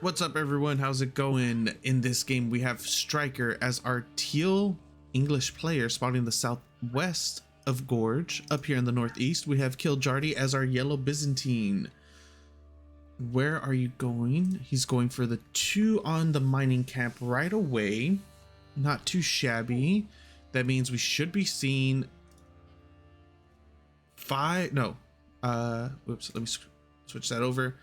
What's up, everyone? How's it going? In this game, we have StriKeR as our teal English player spotting the southwest of Gorge. Up here in the northeast, we have kiljardi as our yellow Byzantine. Where are you going? He's going for the 2 on the mining camp right away. Not too shabby. That means we should be seeing 5. No. Whoops. Let me switch that over.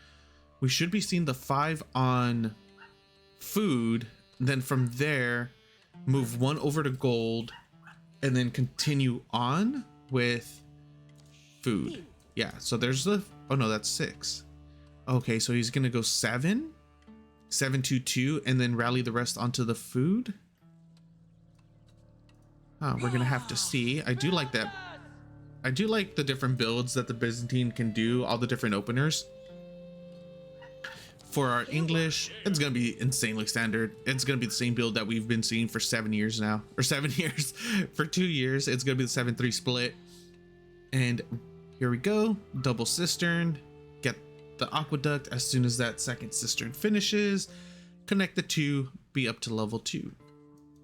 We should be seeing the 5 on food, then from there move 1 over to gold and then continue on with food. Yeah, so there's the, oh no, that's 6. Okay, so he's gonna go 7 2 2 and then rally the rest onto the food. We're gonna have to see. I do like that. I do like the different builds that the Byzantine can do, all the different openers. For our English, it's gonna be insanely standard. It's gonna be the same build that we've been seeing for 7 years now, or 7 years. For 2 years, it's gonna be the 7-3 split. And here we go, double cistern. Get the aqueduct as soon as that second cistern finishes. Connect the 2, be up to level 2.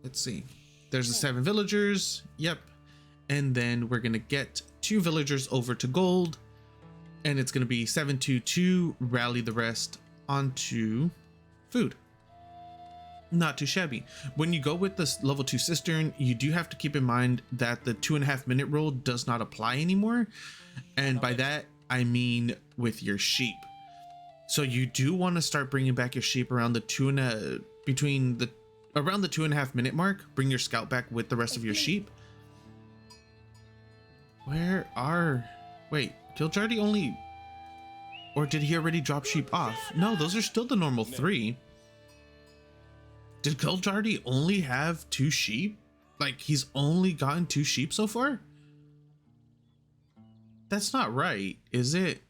Let's see. There's the 7 villagers. Yep. And then we're gonna get 2 villagers over to gold, and it's gonna be 7 2 2. Rally the rest onto food. Not too shabby. When you go with this level 2 cistern, you do have to keep in mind that the 2.5 minute rule does not apply anymore, and by that I mean with your sheep. So you do want to start bringing back your sheep around the around the 2.5 minute mark. Bring your scout back with the rest of your sheep. Wait, kiljardi only, or did he already drop sheep off? No, those are still the normal 3. Did kiljardi only have 2 sheep? Like, he's only gotten 2 sheep so far? That's not right, is it?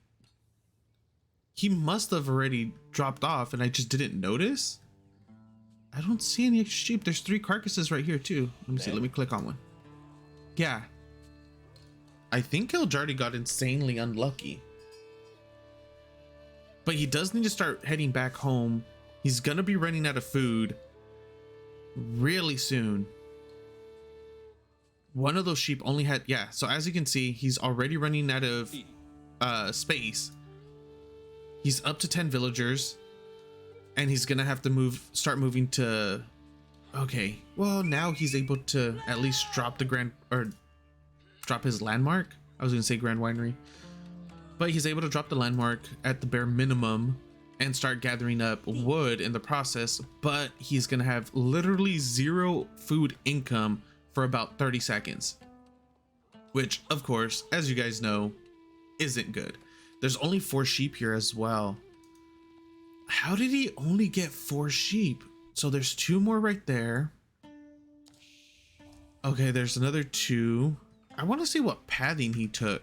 He must have already dropped off and I just didn't notice. I don't see any extra sheep. There's 3 carcasses right here too. Let me see, let me click on one. Yeah. I think kiljardi got insanely unlucky. But he does need to start heading back home. He's gonna be running out of food really soon. One of those sheep only had, yeah, so as you can see, he's already running out of space. He's up to 10 villagers, and he's gonna have to start moving to, okay, well, now he's able to at least drop the drop his landmark. I was gonna say Grand Winery, but he's able to drop the landmark at the bare minimum and start gathering up wood in the process. But he's gonna have literally 0 food income for about 30 seconds, which of course, as you guys know, isn't good. There's only 4 sheep here as well. How did he only get 4 sheep? So there's 2 more right there. Okay, there's another 2. I want to see what pathing he took.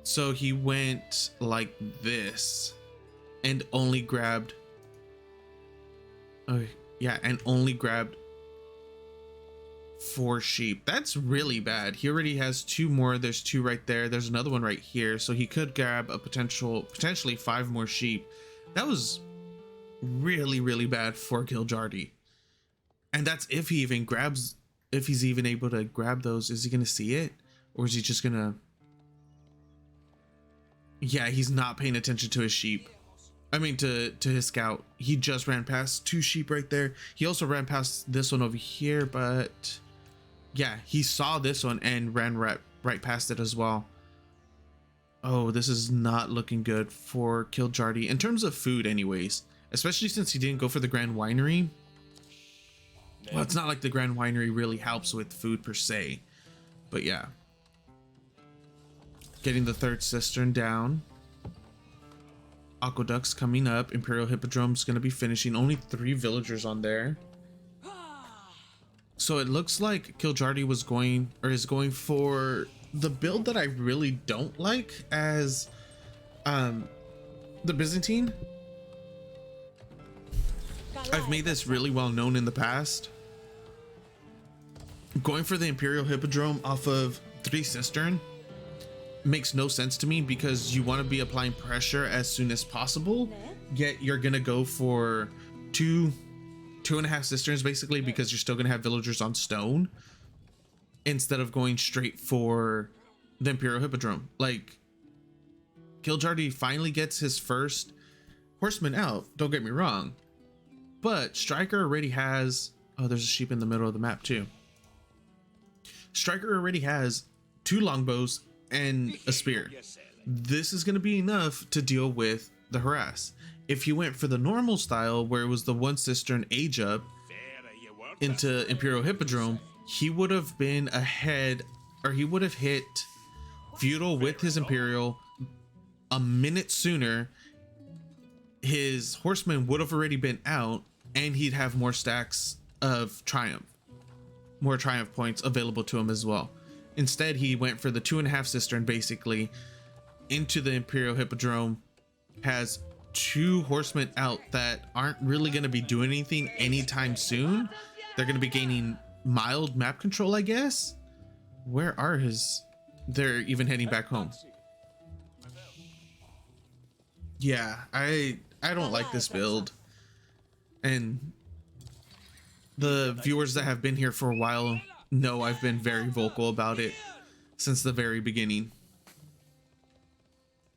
So he went like this and only grabbed, yeah, and only grabbed 4 sheep. That's really bad. He already has 2 more. There's 2 right there. There's another one right here. So he could grab a potentially 5 more sheep. That was really, really bad for kiljardi. And that's if he even grabs, if he's even able to grab those. Is he gonna see it, or is he just gonna, yeah, he's not paying attention to his sheep. I mean to his scout. He just ran past 2 sheep right there. He also ran past this one over here, but yeah, he saw this one and ran right past it as well. Oh, this is not looking good for kiljardi in terms of food anyways, especially since he didn't go for the Grand Winery. Well, it's not like the Grand Winery really helps with food per se, but yeah. Getting the 3rd cistern down. Aqueduct's coming up. Imperial Hippodrome's gonna be finishing. Only 3 villagers on there. So it looks like kiljardi is going for the build that I really don't like as the Byzantine. I've made this really well known in the past. Going for the Imperial Hippodrome off of 3 cistern makes no sense to me, because you want to be applying pressure as soon as possible, yet you're gonna go for two and a half cisterns basically, because you're still gonna have villagers on stone, instead of going straight for the Imperial Hippodrome. Like, Kiljardi finally gets his first horseman out, don't get me wrong, but StriKeR already has, oh, there's a sheep in the middle of the map too. StriKeR already has 2 longbows and a spear. This is going to be enough to deal with the harass. If you went for the normal style, where it was the 1 cistern age up into Imperial Hippodrome, he would have been ahead, or he would have hit feudal with his Imperial a minute sooner. His horseman would have already been out, and he'd have more stacks of triumph, more triumph points available to him as well. Instead, he went for the 2.5 cistern basically into the Imperial Hippodrome, has 2 horsemen out that aren't really going to be doing anything anytime soon. They're going to be gaining mild map control, I guess. Where are his? They're even heading back home. Yeah, I don't like this build, and the viewers that have been here for a while know I've been very vocal about it since the very beginning.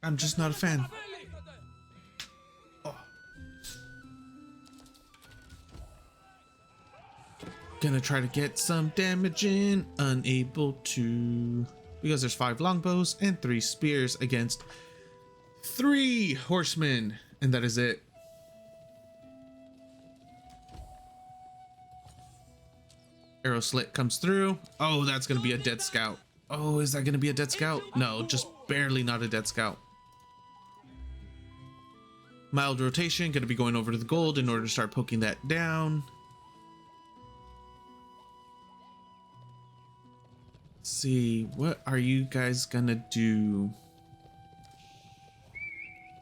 I'm just not a fan. Oh. Gonna try to get some damage in, unable to, because there's 5 longbows and 3 spears against 3 horsemen, and that is it. Arrow slit comes through. Oh, that's gonna be a dead scout. Oh, is that gonna be a dead scout? No, just barely not a dead scout. Mild rotation, gonna be going over to the gold in order to start poking that down. Let's see, what are you guys gonna do?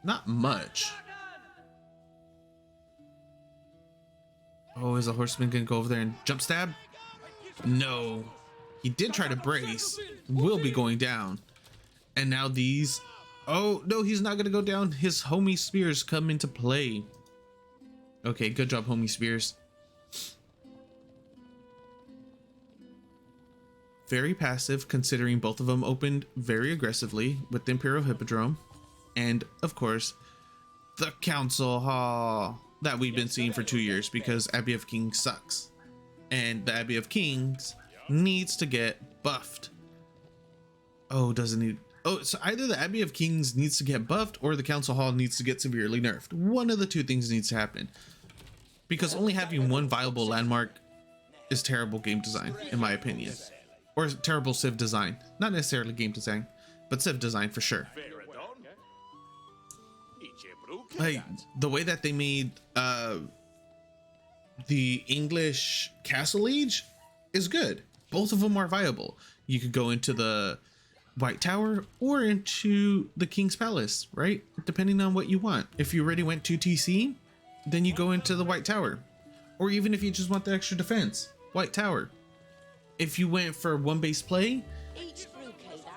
Not much. Oh, is a horseman gonna go over there and jump stab? No, he did try to brace, will be going down. And now these, oh no, he's not gonna go down. His homie spears come into play. Okay, good job, homie spears. Very passive, considering both of them opened very aggressively with the Imperial Hippodrome, and of course the Council Hall that we've been seeing for 2 years, because Abbey of Kings sucks. And the Abbey of Kings needs to get buffed. Oh, doesn't need, oh, so either the Abbey of Kings needs to get buffed or the Council Hall needs to get severely nerfed. One of the 2 things needs to happen, because only having 1 viable landmark is terrible game design, in my opinion, or terrible civ design. Not necessarily game design, but civ design for sure. Like the way that they made the English Castle Age is good. Both of them are viable. You could go into the White Tower or into the King's Palace, right? Depending on what you want. If you already went to TC, then you go into the White Tower. Or even if you just want the extra defense, White Tower. If you went for 1 base play,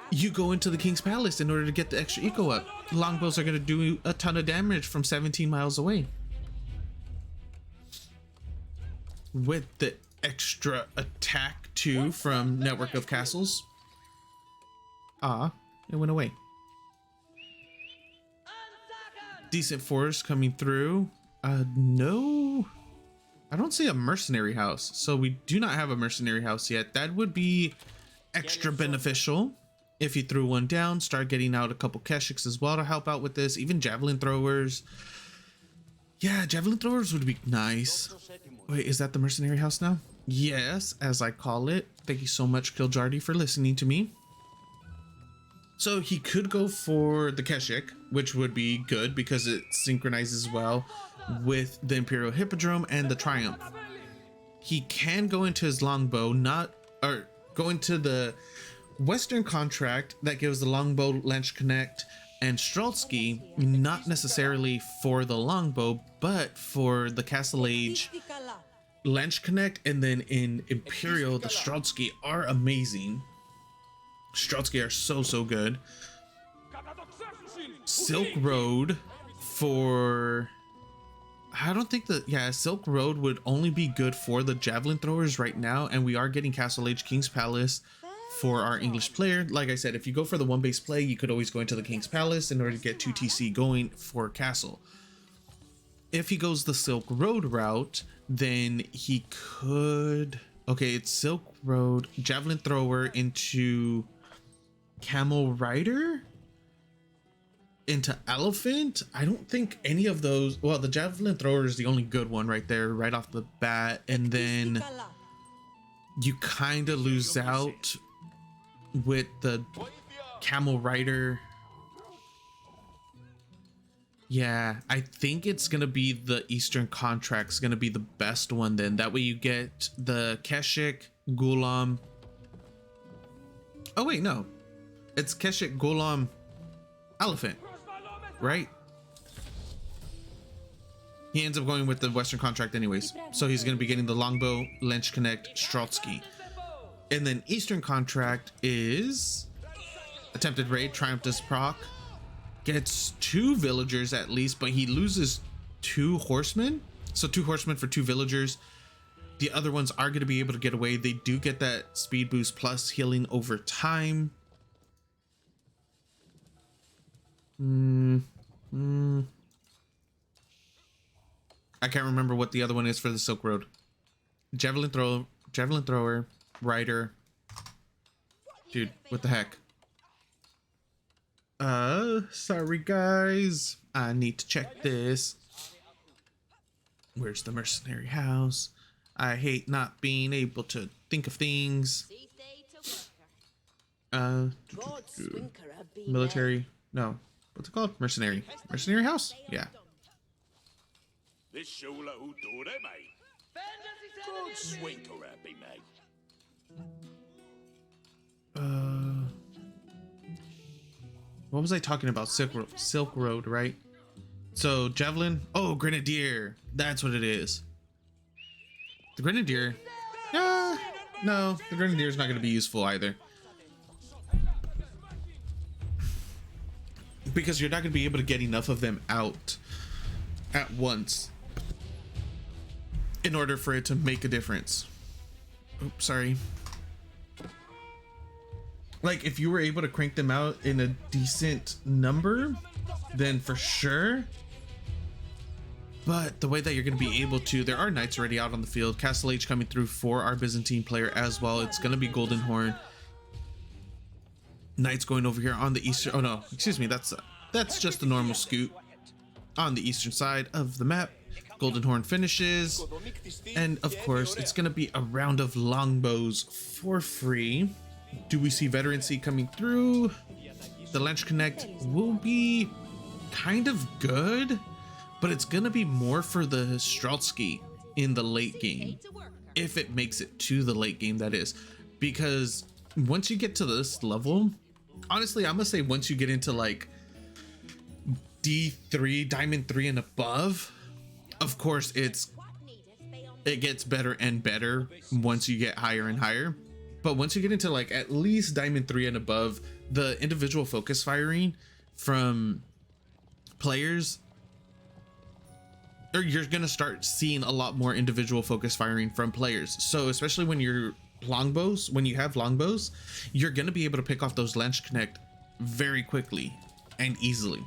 you go into the King's Palace in order to get the extra eco up. Longbows are going to do a ton of damage from 17 miles away, with the extra attack too from Network of Castles. Ah, it went away. Decent force coming through. No, I don't see a mercenary house, so we do not have a mercenary house yet. That would be extra beneficial if you threw 1 down. Start getting out a couple Keshiks as well to help out with this, even javelin throwers. Yeah, javelin throwers would be nice. Wait, is that the mercenary house now? Yes, as I call it. Thank you so much, Kiljardi, for listening to me. So he could go for the Keshik, which would be good because it synchronizes well with the Imperial Hippodrome and the Triumph. He can go into his longbow, go into the Western contract that gives the longbow Lance Connect and Streltsky, not necessarily for the longbow, but for the Castle Age Lance Connect. And then in Imperial, the Streltsky are amazing. Streltsky are so good. Silk Road for... I don't think that, yeah, Silk Road would only be good for the javelin throwers right now, and we are getting Castle Age King's Palace for our English player. Like I said, if you go for the one base play, you could always go into the King's Palace in order to get 2 TC going for Castle. If he goes the Silk Road route, then he could... Okay, it's Silk Road, javelin thrower into Camel Rider? Into Elephant? I don't think any of those... Well, the javelin thrower is the only good one right there, right off the bat. And then you kind of lose out with the Camel Rider. Yeah, I think it's going to be the Eastern Contract's going to be the best one then. That way you get the Keshik, Gulam. Oh, wait, no. It's Keshik, Gulam, Elephant. Right? He ends up going with the Western Contract anyways. So he's going to be getting the Longbow, Lench Connect, Strotsky. And then Eastern Contract is Attempted Raid, Triumph proc. Gets 2 villagers at least, but he loses 2 horsemen. So 2 horsemen for 2 villagers. The other ones are going to be able to get away. They do get that speed boost plus healing over time. I can't remember what the other one is for the Silk Road. Javelin thrower, rider. Dude, what the heck? Sorry guys. I need to check this. Where's the mercenary house? I hate not being able to think of things. Military. No. What's it called? Mercenary. Mercenary house? Yeah. What was I talking about? Silk Road, right? So javelin. Oh, grenadier. That's what it is. The grenadier. No, the grenadier is not going to be useful either. Because you're not going to be able to get enough of them out at once in order for it to make a difference. Oops, sorry. Like if you were able to crank them out in a decent number, then for sure. But the way that you're going to be able to, there are knights already out on the field. Castle Age coming through for our Byzantine player as well. It's going to be Golden Horn. Knights going over here on the eastern. Oh no, excuse me. That's just the normal scoot on the eastern side of the map. Golden Horn finishes, and of course it's going to be a round of longbows for free. Do we see veterancy coming through? The Lench Connect will be kind of good, but it's going to be more for the Strotsky in the late game, if it makes it to the late game, that is. Because once you get to this level, honestly, I'm gonna say once you get into like D3, Diamond 3 and above, of course it gets better and better once you get higher and higher. But once you get into like at least Diamond 3 and above, the individual focus firing from players, or you're gonna start seeing a lot more individual focus firing from players. So especially when you're longbows, when you have longbows, you're going to be able to pick off those Lench Connect very quickly and easily,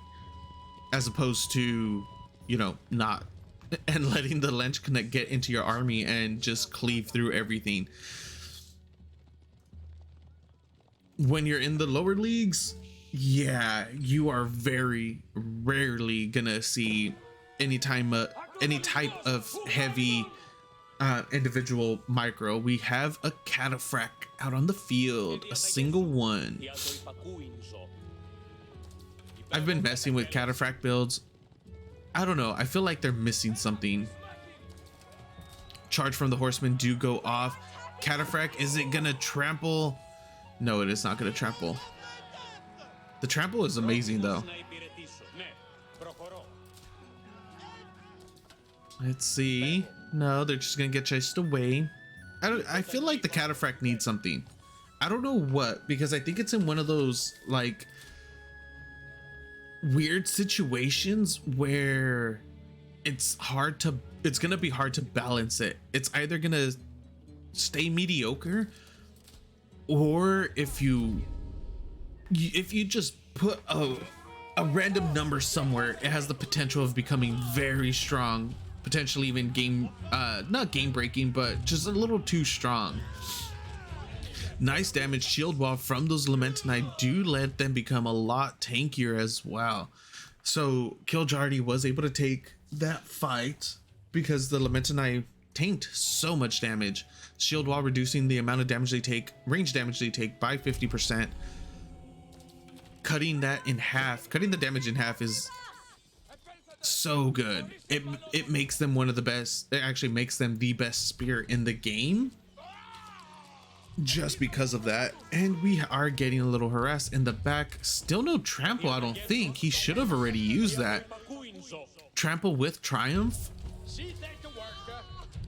as opposed to, you know, not, and letting the Lench Connect get into your army and just cleave through everything. When you're in the lower leagues, yeah, you are very rarely gonna see any type of heavy individual micro. We have a cataphract out on the field, a single one. I've been messing with cataphract builds. I don't know, I feel like they're missing something. Charge from the horsemen do go off. Cataphract, is it gonna trample? No, it is not gonna trample. The trample is amazing though. Let's see. No, they're just gonna get chased away. I feel like the cataphract needs something. I don't know what, because I think it's in one of those like weird situations where it's gonna be hard to balance it. It's either gonna stay mediocre, or if you just put a random number somewhere, it has the potential of becoming very strong, potentially even not game breaking, but just a little too strong. Nice damage shield wall from those Lamentinite do let them become a lot tankier as well. So kiljardi was able to take that fight because the Lamentinite tanked so much damage. Shield wall reducing the amount of damage they take, range damage they take, by 50%. Cutting that in half, cutting the damage in half is so good. It makes them one of the best. It actually makes them the best spear in the game, just because of that. And we are getting a little harassed in the back. Still no trample. I don't think he should have already used that. Trample with triumph.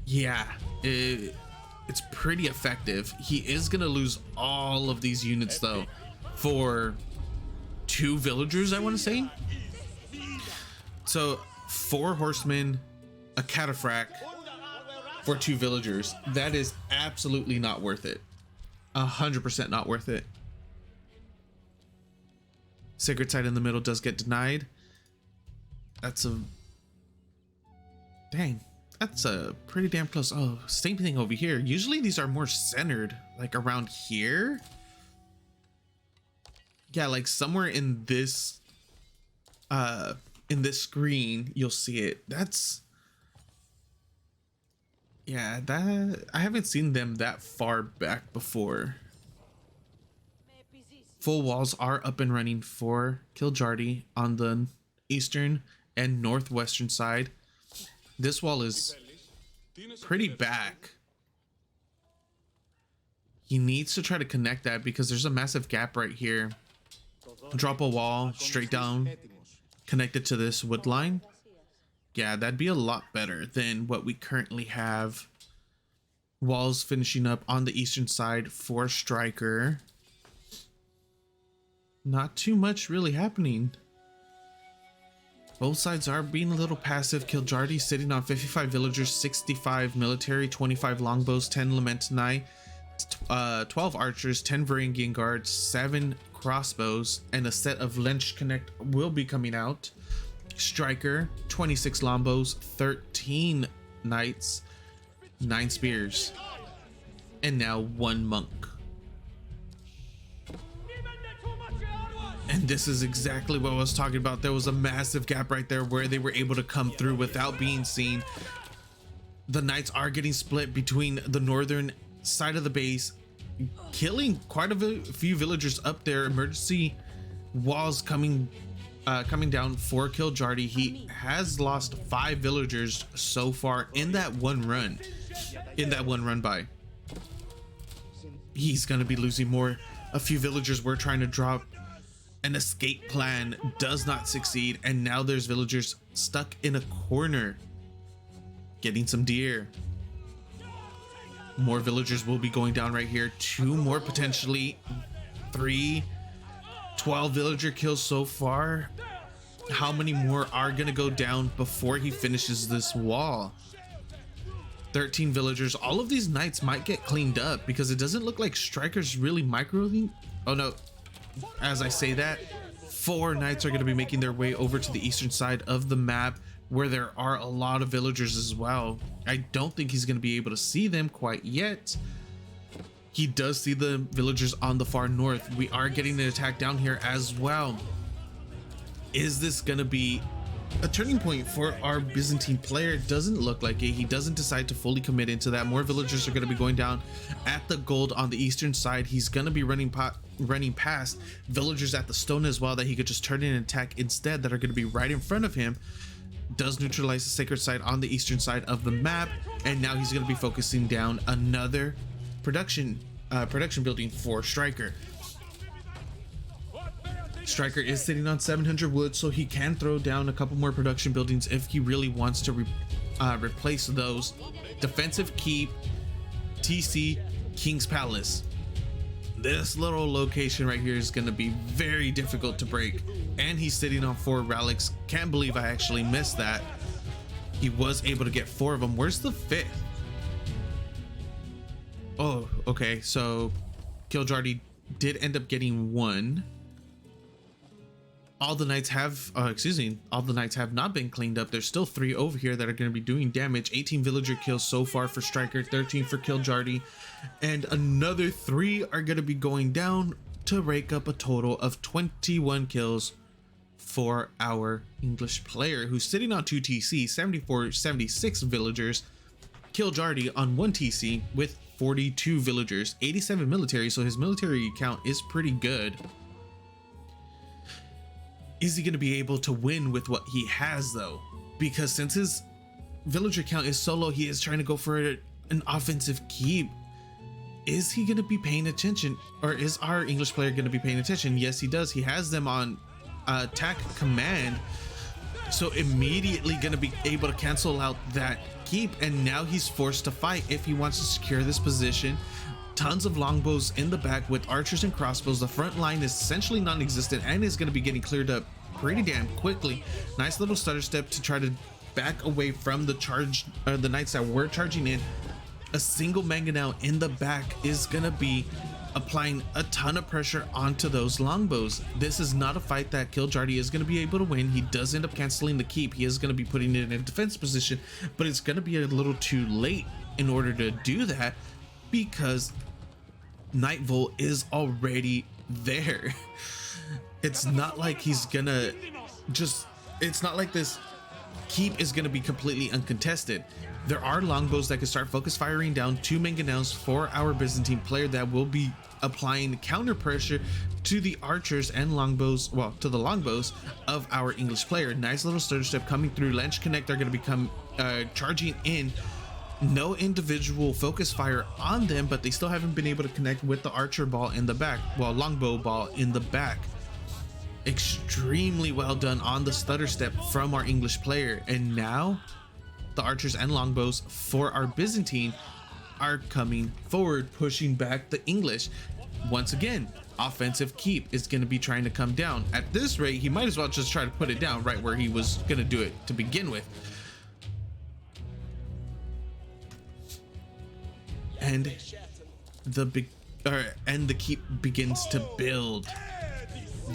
Yeah, it's pretty effective. He is gonna lose all of these units though for 2 villagers, I want to say. So 4 horsemen, a cataphract for 2 villagers. That is absolutely not worth it. 100% not worth it. Sacred site in the middle does get denied. That's a dang. That's a pretty damn close. Oh, same thing over here. Usually these are more centered, like around here. Yeah, like somewhere in this screen, you'll see it. That's, yeah, that I haven't seen them that far back before. Full walls are up and running for kiljardi on the eastern and northwestern side. This wall is pretty back. He needs to try to connect that because there's a massive gap right here. Drop a wall straight down, connect it to this wood line. Yeah, that'd be a lot better than what we currently have. Walls finishing up on the eastern side for StriKeR. Not too much really happening. Both sides are being a little passive. Kiljardi sitting on 55 villagers, 65 military, 25 longbows, 10 Lamentinite, 12 archers, 10 Varangian guards, 7 crossbows, and a set of Lynch Connect will be coming out. StriKeR, 26 longbows, 13 knights, 9 spears, and now 1 monk. And this is exactly what I was talking about. There was a massive gap right there where they were able to come through without being seen. The knights are getting split between the northern side of the base, killing quite a few villagers up there. Emergency walls coming down for kiljardi. He has lost 5 villagers so far in that one run. By. He's gonna be losing more. A few villagers were trying to drop. An escape plan does not succeed, and now there's villagers stuck in a corner getting some deer. More villagers will be going down right here. 2 more potentially. 3. 12 villager kills so far. How many more are gonna go down before he finishes this wall? 13 villagers. All of these knights might get cleaned up because it doesn't look like StriKeR's really microing. Oh no. As I say that, 4 knights are going to be making their way over to the eastern side of the map where there are a lot of villagers as well. I don't think he's going to be able to see them quite yet. He does see the villagers on the far north. We are getting an attack down here as well. Is this going to be a turning point for our Byzantine player? Doesn't look like it. He doesn't decide to fully commit into that. More villagers are going to be going down at the gold on the eastern side. He's going to be running past villagers at the stone as well that he could just turn in and attack instead, that are going to be right in front of him. Does neutralize the sacred site on the eastern side of the map, and now he's going to be focusing down another production building for StriKeR. StriKeR is sitting on 700 wood, so he can throw down a couple more production buildings if he really wants to replace those. Defensive keep, TC, King's Palace. This little location right here is going to be very difficult to break. And he's sitting on 4 relics. Can't believe I actually missed that. He was able to get 4 of them. Where's the 5th? Oh, okay. So kiljardi did end up getting 1. All the knights have, all the knights have not been cleaned up. There's still 3 over here that are going to be doing damage. 18 villager kills so far for StriKeR, 13 for kiljardi, and another 3 are going to be going down to rake up a total of 21 kills for our English player, who's sitting on 2 TC, 76 villagers. kiljardi on 1 TC with 42 villagers, 87 military, so his military count is pretty good. Is he going to be able to win with what he has though? Because since his villager count is so low, he is trying to go for an offensive keep. Is he going to be paying attention, or is our English player going to be paying attention? Yes, he does. He has them on attack command, so immediately going to be able to cancel out that keep, and now he's forced to fight if he wants to secure this position. Tons of longbows in the back with archers and crossbows. The front line is essentially non-existent and is going to be getting cleared up pretty damn quickly. Nice little stutter step to try to back away from the charge, the knights that were charging in. A single mangonel in the back is going to be applying a ton of pressure onto those longbows. This is not a fight that kiljardi is going to be able to win. He does end up canceling the keep. He is going to be putting it in a defense position, but it's going to be a little too late in order to do that, because Night Volt is already there. It's not like he's gonna just, it's not like this keep is gonna be completely uncontested. There are longbows that can start focus firing down 2 mangonels for our Byzantine player that will be applying counter pressure to the archers and longbows, well, to the longbows of our English player. Nice little stutter step coming through. Lance Connect are going to become charging in. No individual focus fire on them, but they still haven't been able to connect with the archer ball in the back, well, longbow ball in the back. Extremely well done on the stutter step from our English player. And now the archers and longbows for our Byzantine are coming forward, pushing back the English. Once again, offensive keep is going to be trying to come down. At this rate, he might as well just try to put it down right where he was going to do it to begin with. And the keep begins to build.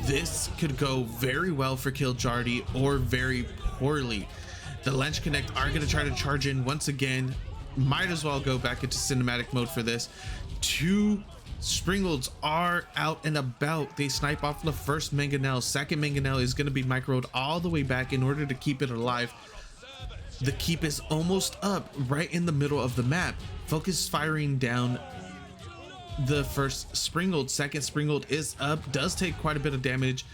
This could go very well for kiljardi or very poorly. The Lance Connect are going to try to charge in once again. Might as well go back into cinematic mode for this. 2 Springolds are out and about. They snipe off the first mangonel. Second mangonel is going to be microed all the way back in order to keep it alive. The keep is almost up right in the middle of the map. Focus firing down the first Springold. Second Springold is up, does take quite a bit of damage.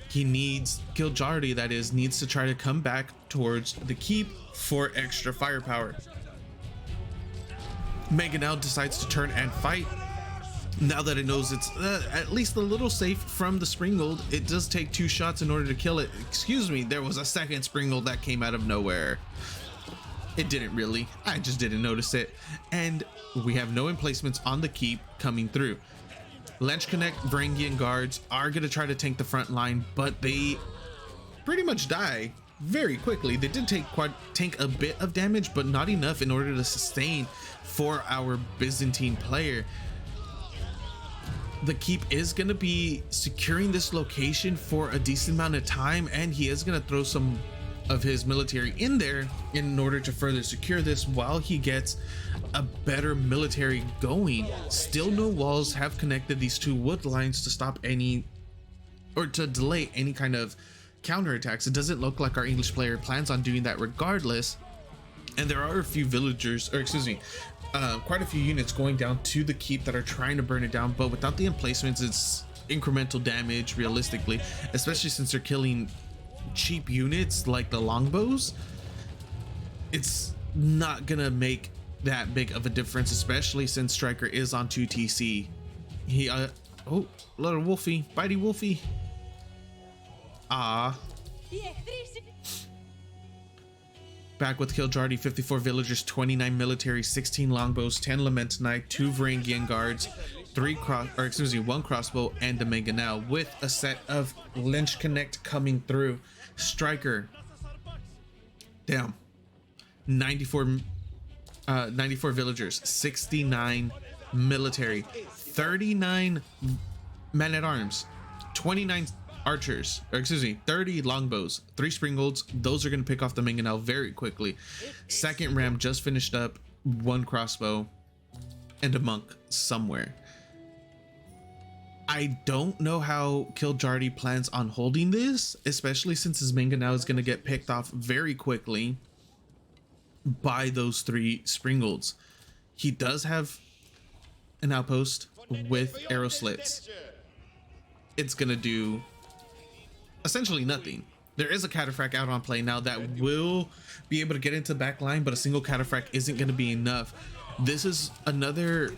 He needs, kiljardi that is, needs to try to come back towards the keep for extra firepower. Mangonel decides to turn and fight. Now that it knows it's at least a little safe from the Springold, it does take 2 shots in order to kill it. Excuse me, there was a second Springold that came out of nowhere. It didn't really, I just didn't notice it. And we have no emplacements on the keep coming through. Lance Connect, Varangian guards are going to try to tank the front line, but they pretty much die very quickly. They did tank a bit of damage, but not enough in order to sustain for our Byzantine player. The keep is going to be securing this location for a decent amount of time, and he is going to throw some of his military in there in order to further secure this while he gets a better military going. Still no walls have connected these 2 wood lines to stop any, or to delay any kind of counterattacks. It doesn't look like our English player plans on doing that regardless. And there are a few villagers, or excuse me, quite a few units going down to the keep that are trying to burn it down, but without the emplacements, it's incremental damage realistically, especially since they're killing cheap units like the longbows. It's not gonna make that big of a difference, especially since StriKeR is on 2 TC. He oh, little wolfie, bitey wolfie. Back with kiljardi, 54 villagers, 29 military, 16 longbows, 10 lament knight, 2 Varangian guards, one crossbow and a mangonel with a set of lynch connect coming through. StriKeR, damn, 94 villagers, 69 military, 39 men at arms, 29 archers, or excuse me, 30 longbows, 3 springolds. Those are going to pick off the mangonel very quickly. Second ram just finished up, 1 crossbow, and a monk somewhere. I don't know how kiljardi plans on holding this, especially since his mangonel is going to get picked off very quickly by those 3 springolds. He does have an outpost with arrow slits. It's gonna do essentially nothing. There is a cataphract out on play now that will be able to get into the back line, but a single cataphract isn't going to be enough. This is another,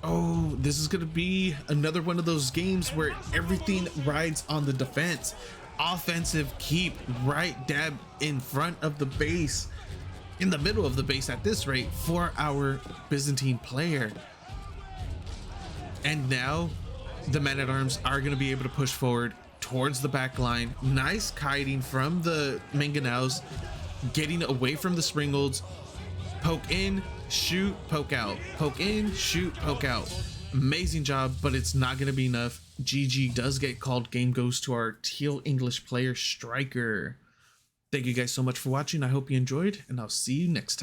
this is going to be another one of those games where everything rides on the defense. Offensive keep right dab in front of the base, in the middle of the base at this rate for our Byzantine player. And now the men-at-arms are going to be able to push forward towards the back line. Nice kiting from the mangonels, getting away from the springolds. Poke in, shoot, poke out. Poke in, shoot, poke out. Amazing job, but it's not going to be enough. GG does get called. Game goes to our teal English player, StriKeR. Thank you guys so much for watching. I hope you enjoyed, and I'll see you next time.